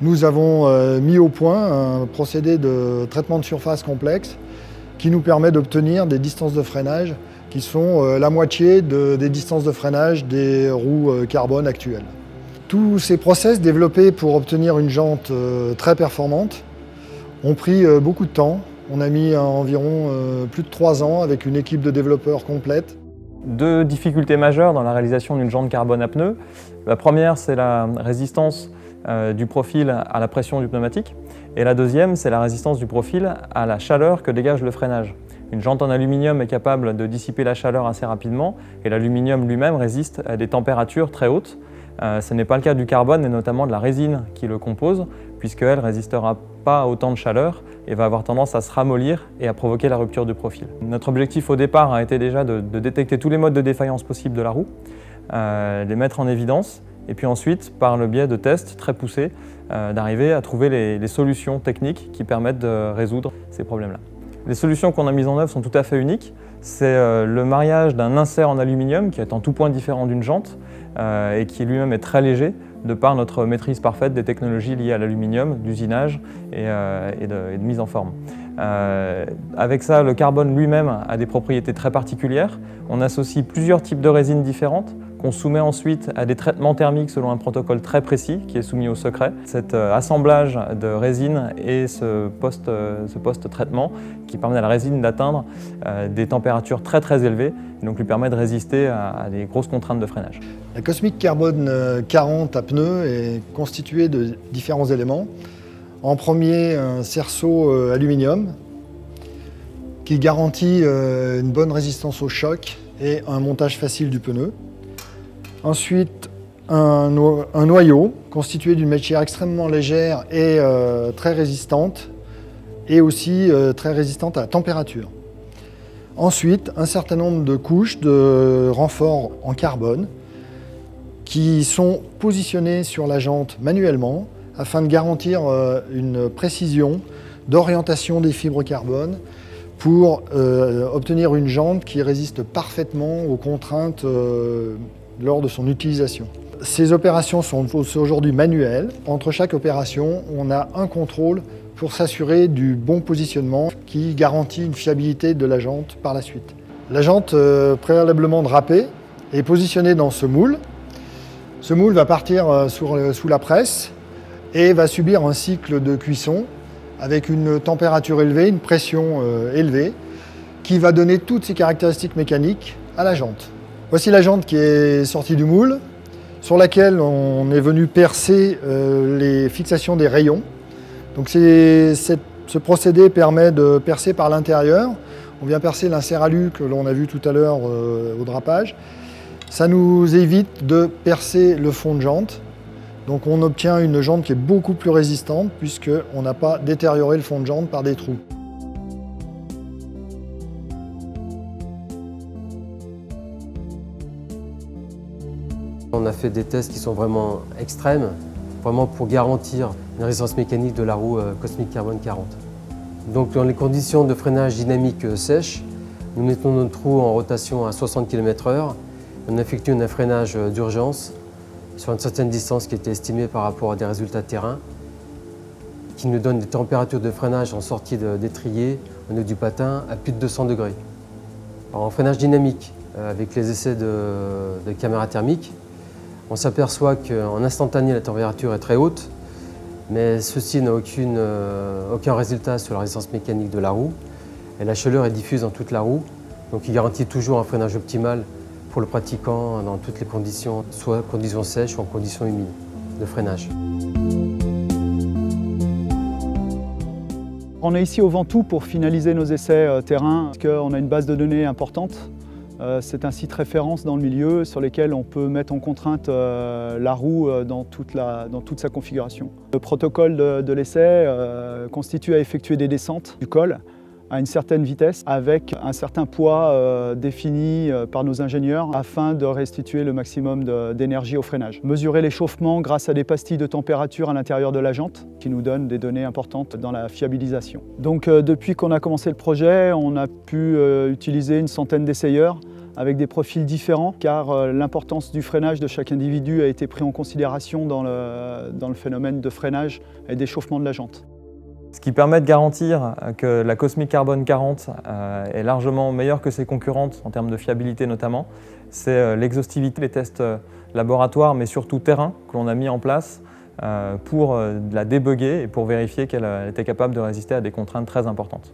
Nous avons mis au point un procédé de traitement de surface complexe qui nous permet d'obtenir des distances de freinage qui sont la moitié des distances de freinage des roues carbone actuelles. Tous ces process développés pour obtenir une jante très performante ont pris beaucoup de temps. On a mis environ plus de 3 ans avec une équipe de développeurs complète. Deux difficultés majeures dans la réalisation d'une jante carbone à pneus. La première, c'est la résistance du profil à la pression du pneumatique. Et la deuxième, c'est la résistance du profil à la chaleur que dégage le freinage. Une jante en aluminium est capable de dissiper la chaleur assez rapidement et l'aluminium lui-même résiste à des températures très hautes. Ce n'est pas le cas du carbone et notamment de la résine qui le compose, puisqu'elle ne résistera pas à autant de chaleur et va avoir tendance à se ramollir et à provoquer la rupture du profil. Notre objectif au départ a été déjà de détecter tous les modes de défaillance possibles de la roue, les mettre en évidence et puis ensuite, par le biais de tests très poussés, d'arriver à trouver les solutions techniques qui permettent de résoudre ces problèmes-là. Les solutions qu'on a mises en œuvre sont tout à fait uniques. C'est le mariage d'un insert en aluminium qui est en tout point différent d'une jante et qui lui-même est très léger de par notre maîtrise parfaite des technologies liées à l'aluminium, d'usinage et de mise en forme. Avec ça, le carbone lui-même a des propriétés très particulières. On associe plusieurs types de résines différentes qu'on soumet ensuite à des traitements thermiques selon un protocole très précis qui est soumis au secret. Cet assemblage de résine et ce post-traitement qui permet à la résine d'atteindre des températures très élevées et donc lui permet de résister à des grosses contraintes de freinage. La Cosmic Carbone 40 à pneus est constituée de différents éléments. En premier, un cerceau aluminium qui garantit une bonne résistance au choc et un montage facile du pneu. Ensuite, un noyau constitué d'une matière extrêmement légère et très résistante et aussi très résistante à la température. Ensuite, un certain nombre de couches de renforts en carbone qui sont positionnées sur la jante manuellement afin de garantir une précision d'orientation des fibres carbone pour obtenir une jante qui résiste parfaitement aux contraintes lors de son utilisation. Ces opérations sont aujourd'hui manuelles. Entre chaque opération, on a un contrôle pour s'assurer du bon positionnement qui garantit une fiabilité de la jante par la suite. La jante préalablement drapée est positionnée dans ce moule. Ce moule va partir sous la presse et va subir un cycle de cuisson avec une température élevée, une pression élevée qui va donner toutes ses caractéristiques mécaniques à la jante. Voici la jante qui est sortie du moule, sur laquelle on est venu percer les fixations des rayons. Donc ce procédé permet de percer par l'intérieur. On vient percer l'insert alu que l'on a vu tout à l'heure au drapage. Ça nous évite de percer le fond de jante. Donc on obtient une jante qui est beaucoup plus résistante puisqu'on n'a pas détérioré le fond de jante par des trous. On a fait des tests qui sont vraiment extrêmes, vraiment pour garantir une résistance mécanique de la roue Cosmic Carbone 40. Donc dans les conditions de freinage dynamique sèche, nous mettons notre roue en rotation à 60 km/h. On effectue un freinage d'urgence sur une certaine distance qui était estimée par rapport à des résultats de terrain, qui nous donne des températures de freinage en sortie d'étrier au niveau du patin à plus de 200 degrés. Alors, en freinage dynamique, avec les essais de caméra thermique, on s'aperçoit qu'en instantané, la température est très haute, mais ceci n'a aucun résultat sur la résistance mécanique de la roue. Et la chaleur est diffuse dans toute la roue, donc il garantit toujours un freinage optimal pour le pratiquant dans toutes les conditions, soit conditions sèches ou en conditions humides de freinage. On est ici au Ventoux pour finaliser nos essais terrain, parce qu'on a une base de données importante. C'est un site référence dans le milieu sur lequel on peut mettre en contrainte la roue dans toute sa configuration. Le protocole de l'essai constitue à effectuer des descentes du col à une certaine vitesse avec un certain poids défini par nos ingénieurs afin de restituer le maximum d'énergie au freinage. Mesurer l'échauffement grâce à des pastilles de température à l'intérieur de la jante qui nous donnent des données importantes dans la fiabilisation. Donc depuis qu'on a commencé le projet, on a pu utiliser une centaine d'essayeurs avec des profils différents, car l'importance du freinage de chaque individu a été pris en considération dans le phénomène de freinage et d'échauffement de la jante. Ce qui permet de garantir que la Cosmic Carbone 40 est largement meilleure que ses concurrentes en termes de fiabilité notamment, c'est l'exhaustivité des tests laboratoires mais surtout terrain que l'on a mis en place pour la débugger et pour vérifier qu'elle était capable de résister à des contraintes très importantes.